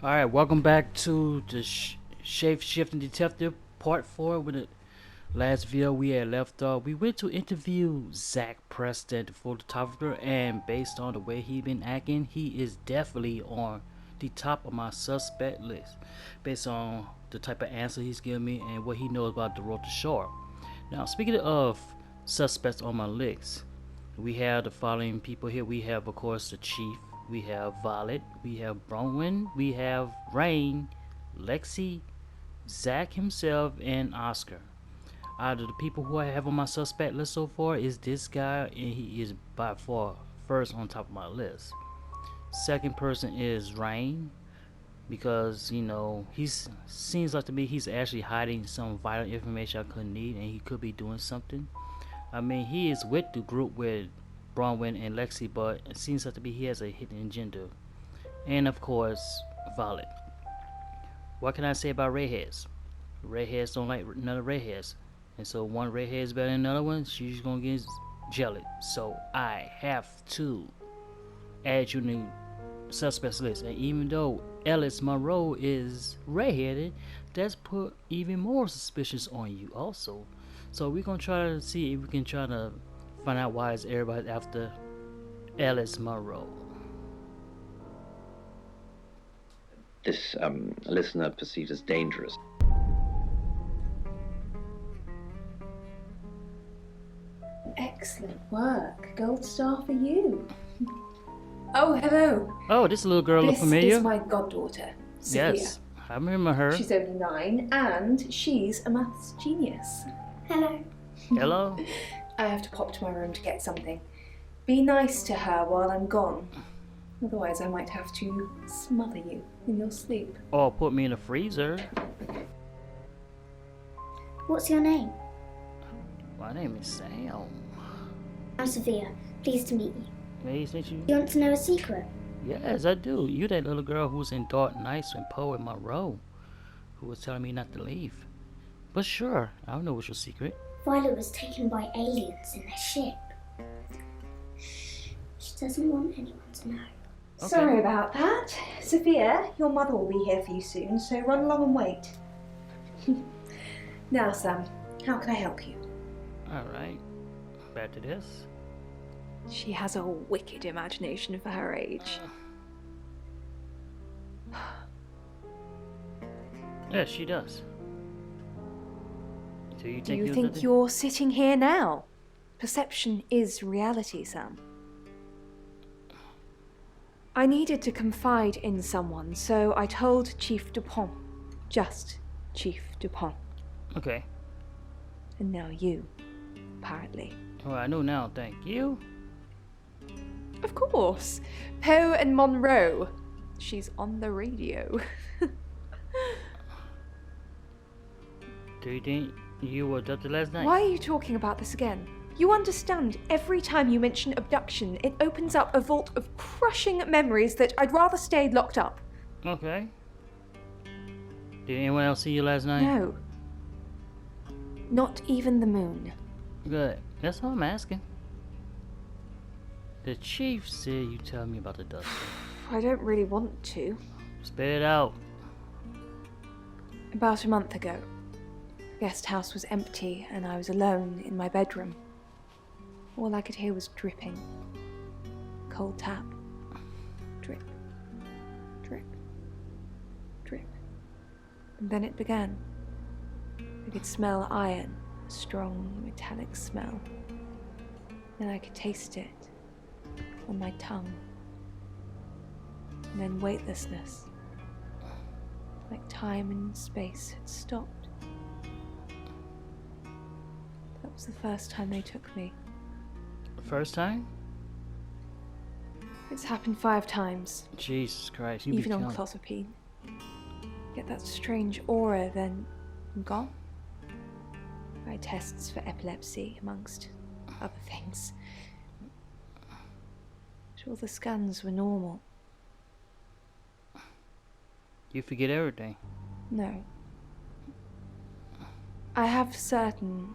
Alright, welcome back to the Shapeshifting Detective Part 4. With the last video we had left off, we went to interview Zach Preston, the photographer, and based on the way he been acting, he is definitely on the top of my suspect list, based on the type of answer he's giving me and what he knows about Dorota Shaw. Now, speaking of suspects on my list, we have the following people here. We have, of course, the chief. We have Violet. We have Bronwyn. We have Rain, Lexi, Zach himself, and Oscar. Out of the people who I have on my suspect list so far, is this guy, and he is by far first on top of my list. Second person is Rain, because he's seems like to me he's actually hiding some vital information I could need, and he could be doing something. I mean, he is with the group with Bronwyn and Lexi, but it seems like to be he has a hidden agenda. And of course, Violet. What can I say about redheads? Redheads don't like another redheads, and so one redhead is better than another one. She's gonna get jealous. So I have to add you to the suspects list. And even though Ellis Munro is redheaded, that's put even more suspicions on you also. So we're gonna try to see if we can try to find out why is everybody after Ellis Munro. This listener perceived as dangerous. Excellent work. Gold star for you. Oh, hello. Oh, this little girl look familiar. This is my goddaughter, Sophia. Yes, I remember her. She's only 9 and she's a maths genius. Hello. Hello. I have to pop to my room to get something. Be nice to her while I'm gone. Otherwise, I might have to smother you in your sleep. Or put me in the freezer. What's your name? My name is Sam. I'm Sophia. Pleased to meet you. Pleased to meet you. You want to know a secret? Yes, I do. You that little girl who was in Dark Nights and Poe in Monroe, who was telling me not to leave. But sure, I don't know what's your secret. Violet was taken by aliens in their ship. She doesn't want anyone to know. Okay. Sorry about that. Sophia, your mother will be here for you soon, so run along and wait. Now, Sam, how can I help you? Alright, back to this. She has a wicked imagination for her age. Yes, she does. Do you think you're sitting here now? Perception is reality, Sam. I needed to confide in someone, so I told Chief Dupont. Just Chief Dupont. Okay. And now you, apparently. Well, I know now, thank you. Of course. Poe and Munro. She's on the radio. Do you think you were abducted last night? Why are you talking about this again? You understand, every time you mention abduction, it opens up a vault of crushing memories that I'd rather stay locked up. Okay. Did anyone else see you last night? No. Not even the moon. Good. That's all I'm asking. The chief said you tell me about the dust. I don't really want to. Spit it out. About a month ago, the guest house was empty and I was alone in my bedroom. All I could hear was dripping. Cold tap. Drip. Drip. Drip. And then it began. I could smell iron, a strong metallic smell. Then I could taste it on my tongue. And then weightlessness. Like time and space had stopped. That was the first time they took me. First time? It's happened 5 times. Jesus Christ, you Even be on killing. clozapine. Get that strange aura, then I'm gone. I had tests for epilepsy, amongst other things. But all the scans were normal. You forget everything. No. I have certain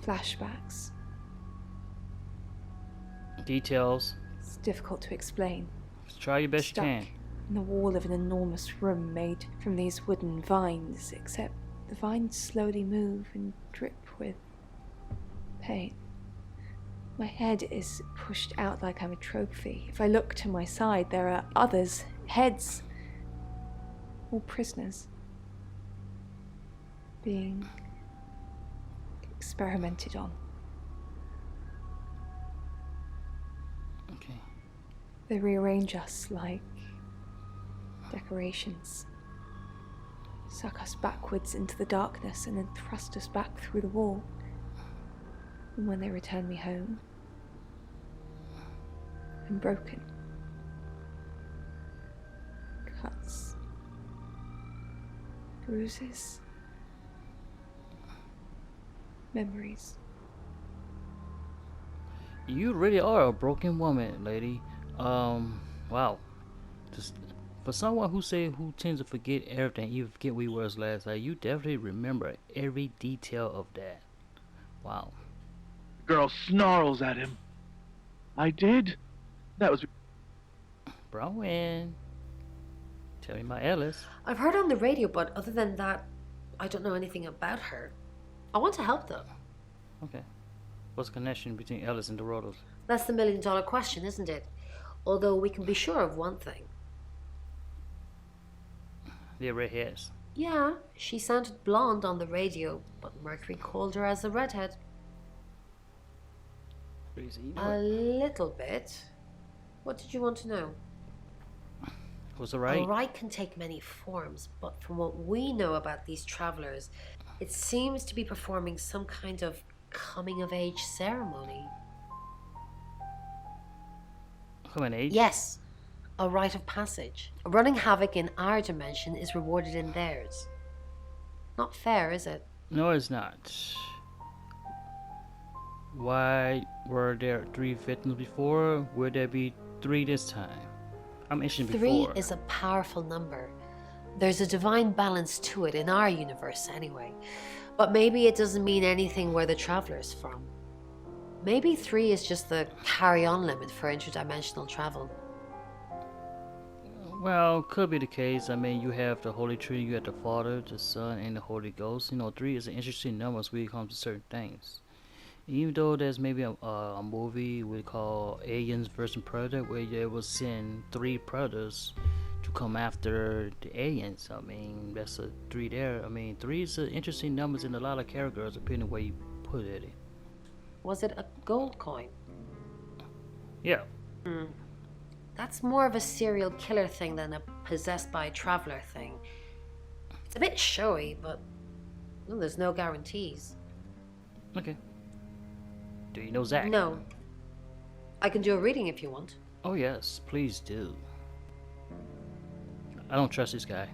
flashbacks. Details. It's difficult to explain. Try your best Stuck you can. in the wall of an enormous room made from these wooden vines, except the vines slowly move and drip with pain. My head is pushed out like I'm a trophy. If I look to my side, there are others, heads, all prisoners, being experimented on. Okay. They rearrange us like decorations, suck us backwards into the darkness and then thrust us back through the wall. And when they return me home, I'm broken. Cuts, bruises, memories. You really are a broken woman, lady. Wow. Just for someone who tends to forget everything, even forget we was last night, you definitely remember every detail of that. Wow. The girl snarls at him. I did? That was... Browen. Tell me about Ellis. I've heard her on the radio, but other than that, I don't know anything about her. I want to help though. Okay. What's the connection between Ellis and Dorota? That's the million-dollar question, isn't it? Although we can be sure of one thing. They're redheads. Yeah, she sounded blonde on the radio, but Mercury called her as a redhead. Crazy. A little bit. What did you want to know? Was it right? A right can take many forms, but from what we know about these travelers, it seems to be performing some kind of coming-of-age ceremony. Coming age? Yes, a rite of passage. Running havoc in our dimension is rewarded in theirs. Not fair, is it? No, it's not. Why were there 3 victims before? Will there be 3 this time? I mentioned 3 before. is a powerful number. There's a divine balance to it in our universe anyway. But maybe it doesn't mean anything where the traveler's from. Maybe 3 is just the carry-on limit for interdimensional travel. Well, could be the case. I mean, you have the Holy Trinity, you have the Father, the Son, and the Holy Ghost. 3 is an interesting number when it comes to certain things. Even though there's maybe a movie we call Aliens vs. Predator, where they will send 3 predators to come after the aliens. I mean, that's a 3 there. I mean, 3 is an interesting numbers in a lot of categories, depending on where you put it. Was it a gold coin? Yeah. That's more of a serial killer thing than a possessed by a traveler thing. It's a bit showy, but there's no guarantees. Okay. Do you know Zach? No. I can do a reading if you want. Oh yes, please do. I don't trust this guy.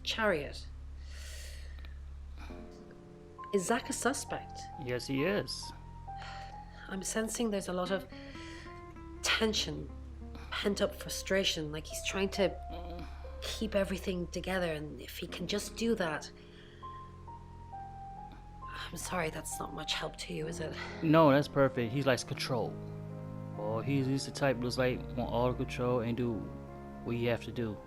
Chariot. Is Zach a suspect? Yes, he is. I'm sensing there's a lot of tension, pent-up frustration, like he's trying to keep everything together, and if he can just do that... I'm sorry, that's not much help to you, is it? No, that's perfect. He likes control. Oh, he's the type that's like want all the control and do what you have to do.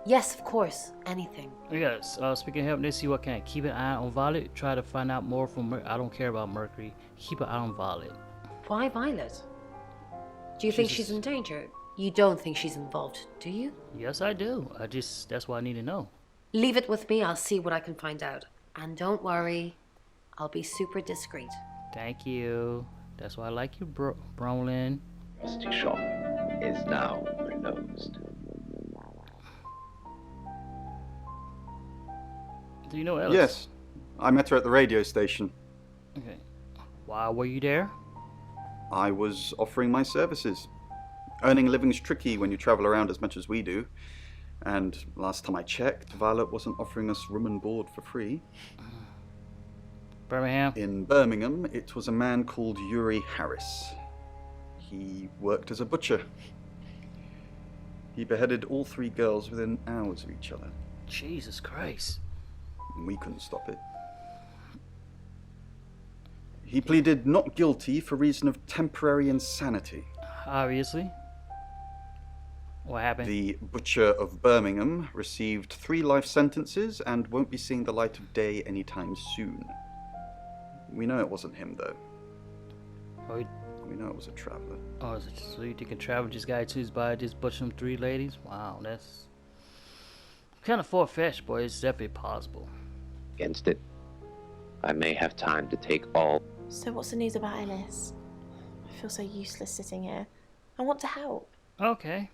Yes, of course. Anything. Yes. Speaking of help, let's see what can. Keep an eye on Violet. Try to find out more from I don't care about Mercury. Keep an eye on Violet. Why Violet? Do you think she's in danger? You don't think she's involved, do you? Yes, I do. That's what I need to know. Leave it with me. I'll see what I can find out. And don't worry, I'll be super discreet. Thank you. That's why I like you, Brolin. Dorota Shaw is now renounced. Do you know Ellis? Yes, I met her at the radio station. Okay. Why were you there? I was offering my services. Earning a living's tricky when you travel around as much as we do. And last time I checked, Violet wasn't offering us room and board for free. Birmingham? In Birmingham, it was a man called Yuri Harris. He worked as a butcher. He beheaded all 3 girls within hours of each other. Jesus Christ. And we couldn't stop it. He pleaded not guilty for reason of temporary insanity. Obviously. What happened? The butcher of Birmingham received 3 life sentences and won't be seeing the light of day anytime soon. We know it wasn't him, though. Oh, We know it was a traveler. so you think a traveler just got to his body, just butchered them 3 ladies? Wow, that's kind of far-fetched, but it's definitely possible. Against it, I may have time to take all. So what's the news about Ellis? I feel so useless sitting here. I want to help. Okay.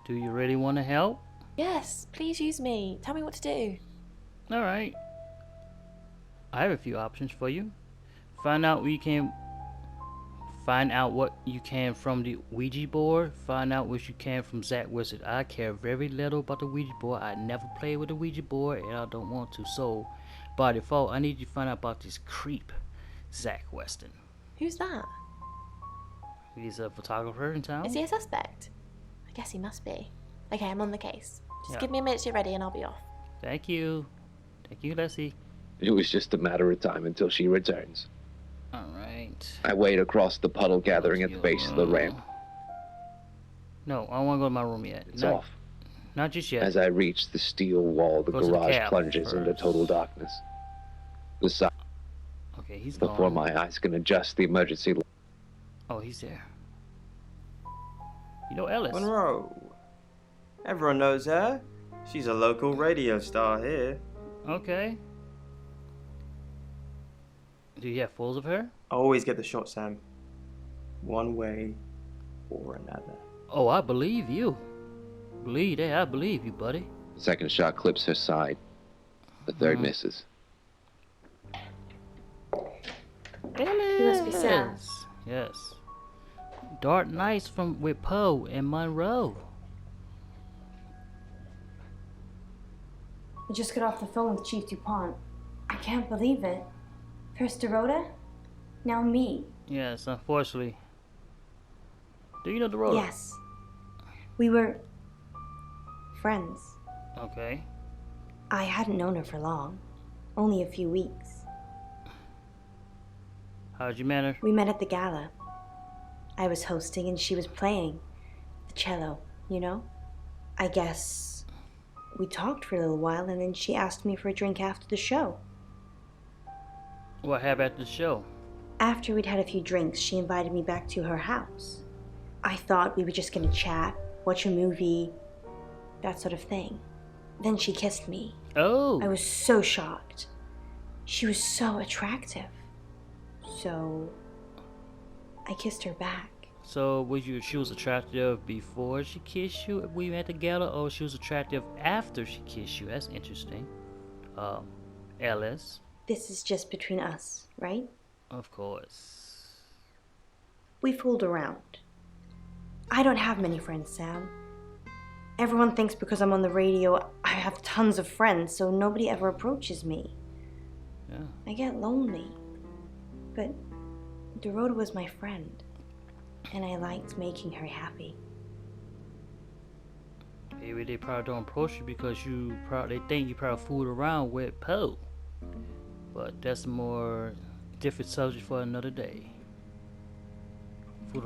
Do you really want to help? Yes, please use me. Tell me what to do. Alright. I have a few options for you. Find out what you can from the Ouija board. Find out what you can from Zach Wizard. I care very little about the Ouija board. I never play with the Ouija board and I don't want to. So by default, I need you to find out about this creep, Zach Weston. Who's that? He's a photographer in town. Is he a suspect? I guess he must be. Okay, I'm on the case. Just Yeah. give me a minute to get ready and I'll be off. Thank you. Thank you, Leslie. It was just a matter of time until she returns. Alright. I wait across the puddle gathering at the base of the ramp. No, I don't want to go to my room yet. It's off. Not just yet. As I reach the steel wall, the Go to the garage cab plunges into first. total darkness. The sun Okay, he's before gone. my eyes can adjust the emergency light. Oh, he's there. You know Ellis. Munro. Everyone knows her. She's a local radio star here. Okay. Do you have photos of her? I always get the shot, Sam. One way or another. Oh, I believe you. Believe that. I believe you, buddy. The second shot clips her side. The third misses. Ellis. You must be Sam. Yes. Dark Nights with Poe and Munro. I just got off the phone with Chief DuPont. I can't believe it. First Dorota, now me. Yes, unfortunately. Do you know Dorota? Yes. We were friends. Okay. I hadn't known her for long, only a few weeks. How'd you manage? We met at the gala. I was hosting and she was playing the cello, you know? I guess we talked for a little while and then she asked me for a drink after the show. What happened at the show? After we'd had a few drinks, she invited me back to her house. I thought we were just gonna chat, watch a movie, that sort of thing. Then she kissed me. Oh. I was so shocked. She was so attractive. So I kissed her back. So she was attractive before she kissed you? We met at the gala, or she was attractive after she kissed you? That's interesting. Ellis. This is just between us, right? Of course. We fooled around. I don't have many friends, Sam. Everyone thinks because I'm on the radio, I have tons of friends, so nobody ever approaches me. Yeah. I get lonely. But Dorota was my friend, and I liked making her happy. Maybe they probably don't approach you because they think you probably fooled around with Poe. But that's a more different subject for another day.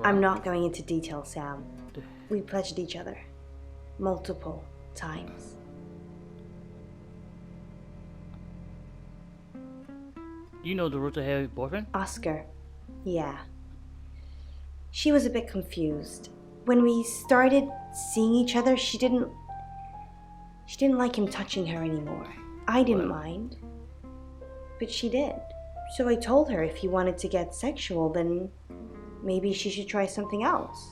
I'm not going into detail, Sam. We pledged each other multiple times. You know Dorota had a boyfriend? Oscar. Yeah. She was a bit confused. When we started seeing each other, she didn't like him touching her anymore. I didn't mind. But she did. So I told her if he wanted to get sexual, then maybe she should try something else.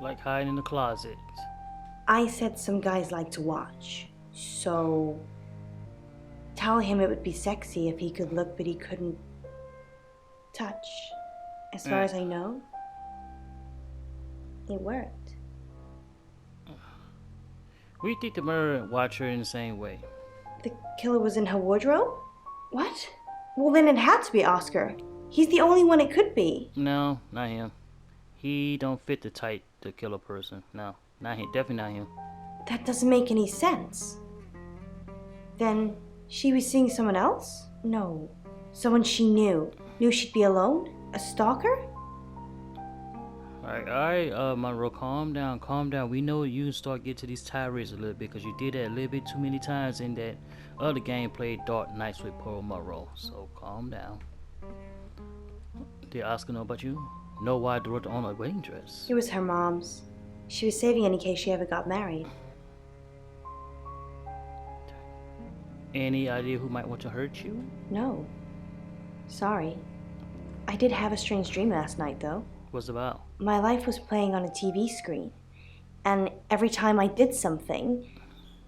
Like hiding in the closet. I said some guys like to watch. So tell him it would be sexy if he could look but he couldn't touch. As far as I know, it worked. We think the murderer watched her in the same way. The killer was in her wardrobe? What? Well, then it had to be Oscar. He's the only one it could be. No, not him. He don't fit the type to kill a person. No, not him. Definitely not him. That doesn't make any sense. Then she was seeing someone else? No. Someone she knew. Knew she'd be alone? A stalker? Alright, Munro, calm down. We know you start getting to these tirades a little bit because you did that a little bit too many times in that other game played Dark Knights with Pearl Munro. So calm down. Did Oscar know about you? Know why Dorota owned a wedding dress? It was her mom's. She was saving it in case she ever got married. Any idea who might want to hurt you? No. Sorry. I did have a strange dream last night, though. What's it about? My life was playing on a TV screen. And every time I did something,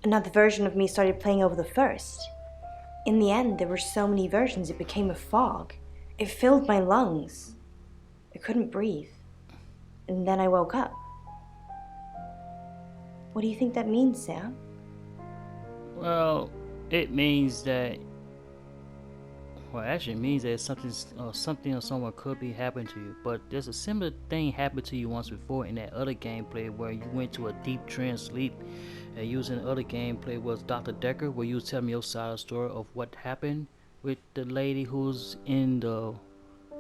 another version of me started playing over the first. In the end, there were so many versions it became a fog. It filled my lungs. I couldn't breathe. And then I woke up. What do you think that means, Sam? Well, it means that... Well, actually, it means that something or someone could be happening to you. But there's a similar thing happened to you once before in that other gameplay where you went to a deep trance sleep. And using the other gameplay was Dr. Decker, where you was telling me your side of the story of what happened with the lady who's in the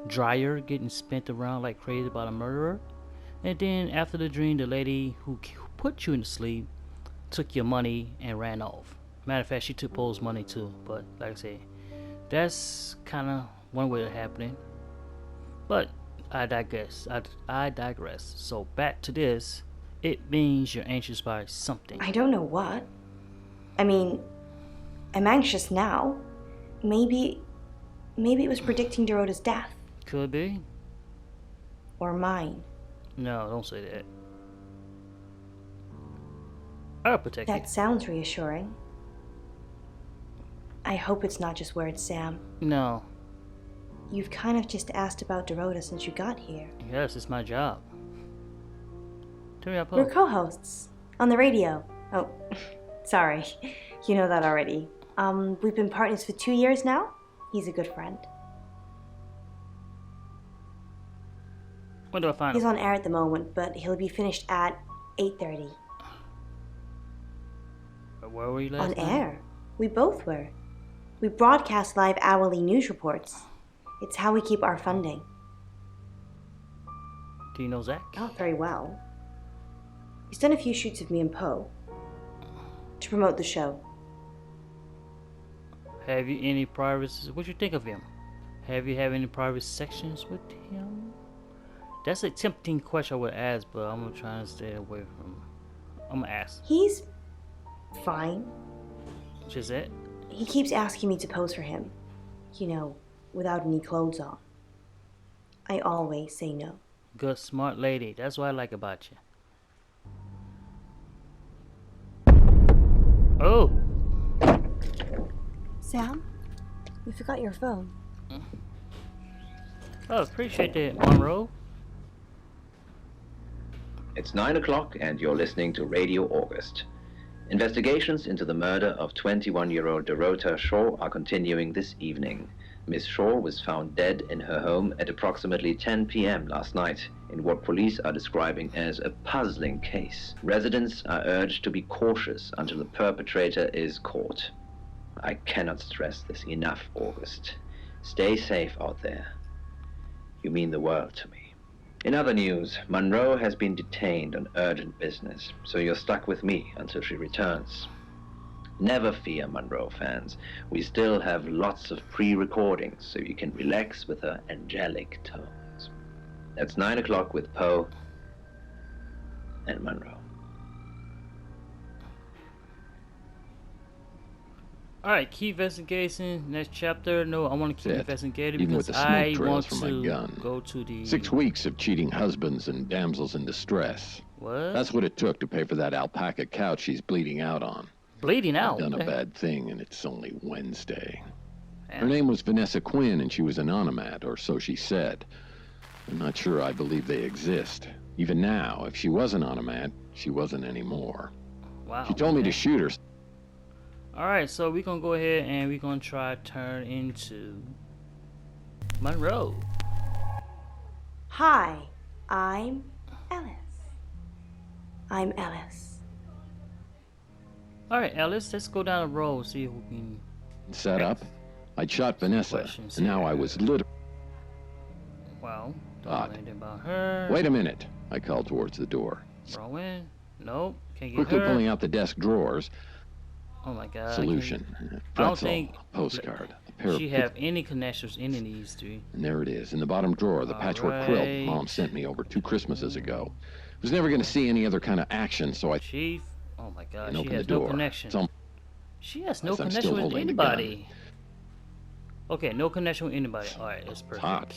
dryer getting spent around like crazy by the murderer. And then after the dream, the lady who put you in the sleep took your money and ran off. Matter of fact, she took Paul's money too. But like I said, that's kind of one way of happening. But I digress. I digress. So back to this. It means you're anxious by something. I don't know what. I mean, I'm anxious now. Maybe it was predicting Dorota's death. Could be. Or mine. No, don't say that. I'll protect you. That sounds reassuring. I hope it's not just words, Sam. No. You've kind of just asked about Dorota since you got here. Yes, it's my job. Turn me up. We're co-hosts on the radio. Oh, sorry. You know that already. We've been partners for 2 years now. He's a good friend. When do I find him? He's on air at the moment, but he'll be finished at 8:30. Where were you last On night? air. We both were. We broadcast live hourly news reports. It's how we keep our funding. Do you know Zach? Not very well. He's done a few shoots of me and Poe to promote the show. Have you any private... What you think of him? Have you had any private sections with him? That's a tempting question I would ask, but I'm gonna try to stay away from... I'm gonna ask. He's fine. Just it? He keeps asking me to pose for him. You know, without any clothes on. I always say no. Good, smart lady. That's what I like about you. Oh! Sam, you forgot your phone. Oh, appreciate that, Munro. It's 9 o'clock and you're listening to Radio August. Investigations into the murder of 21-year-old Dorota Shaw are continuing this evening. Miss Shaw was found dead in her home at approximately 10 p.m. last night in what police are describing as a puzzling case. Residents are urged to be cautious until the perpetrator is caught. I cannot stress this enough, August. Stay safe out there. You mean the world to me. In other news, Munro has been detained on urgent business, so you're stuck with me until she returns. Never fear, Munro fans. We still have lots of pre-recordings, so you can relax with her angelic tones. That's 9 o'clock with Poe and Munro. Alright, key investigation, next chapter. No, I want to keep investigating even with because the I smoke trails want from my to gun. go to the... 6 weeks of cheating husbands and damsels in distress. What? That's what it took to pay for that alpaca couch she's bleeding out on. Bleeding out? I've done a bad thing, and it's only Wednesday. Man. Her name was Vanessa Quinn, and she was an onomat, or so she said. I'm not sure I believe they exist. Even now, if she was an onomat, she wasn't anymore. Wow. She told me to shoot her. Alright, so we're going to go ahead and we're going to try to turn into Munro. Hi, I'm Ellis. I'm Ellis. Alright, Ellis, let's go down the road, see if we can... Set up. I'd shot Vanessa, Questions and now here. I was literally... Well, don't Odd. know anything about her. Wait a minute, I called towards the door. Rowan? Nope. Can't get Quickly her. pulling out the desk drawers. Oh my god. Solution. I don't Pretzel, think a postcard, a pair of she have any connections in these three. And there it is, in the bottom drawer, the patchwork quilt Mom sent me over 2 Christmases ago. Was never going to see any other kind of action, so I Chief. Oh my god. and She opened has the no door. connection. It's She has no I'm still connection with holding the gun. anybody. Okay, no connection with anybody. Alright, that's perfect. hot.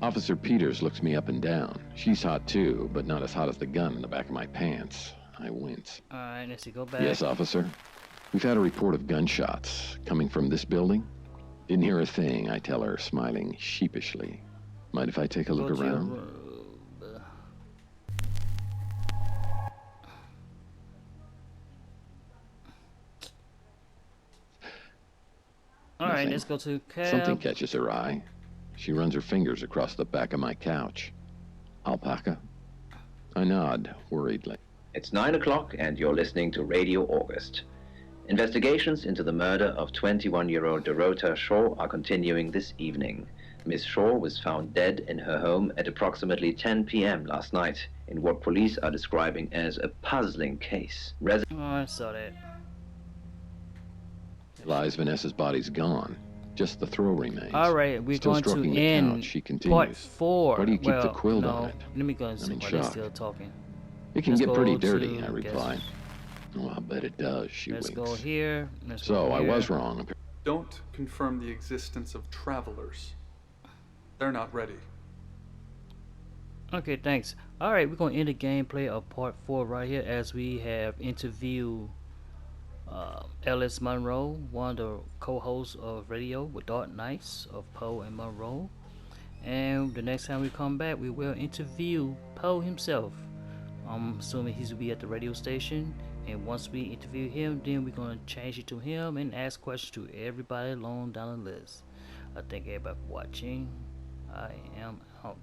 Officer Peters looks me up and down. She's hot too, but not as hot as the gun in the back of my pants. I wince. Alright, let's see, go back. Yes, officer. We've had a report of gunshots coming from this building. Didn't hear a thing, I tell her, smiling sheepishly. Mind if I take a look Go to your around? room. Alright, Nothing. let's go to cab. Something catches her eye. She runs her fingers across the back of my couch. Alpaca? I nod, worriedly. It's 9 o'clock and you're listening to Radio August. Investigations into the murder of 21-year-old Dorota Shaw are continuing this evening. Miss Shaw was found dead in her home at approximately 10 p.m. last night in what police are describing as a puzzling case. Oh, I saw that. Realize Vanessa's body's gone. Just the throw remains. Alright, we're Still going to stroking the end couch, she continues. part 4. Why do you keep well, the quilt no, on it? Let me go and see I'm in why they're shock. still talking. It can Let's get pretty go dirty, to- I reply. Oh, I'll bet it does, she Let's winks. go here. Let's So, go I here. was wrong. Don't confirm the existence of travelers. They're not ready. Okay, thanks. Alright, we're going to end the gameplay of part 4 right here as we have interviewed Ellis Munro, one of the co-hosts of radio with Dark Knights of Poe and Munro. And the next time we come back, we will interview Poe himself. I'm assuming he's will be at the radio station. And once we interview him, then we're going to change it to him and ask questions to everybody along down the list. I thank everybody for watching. I am out.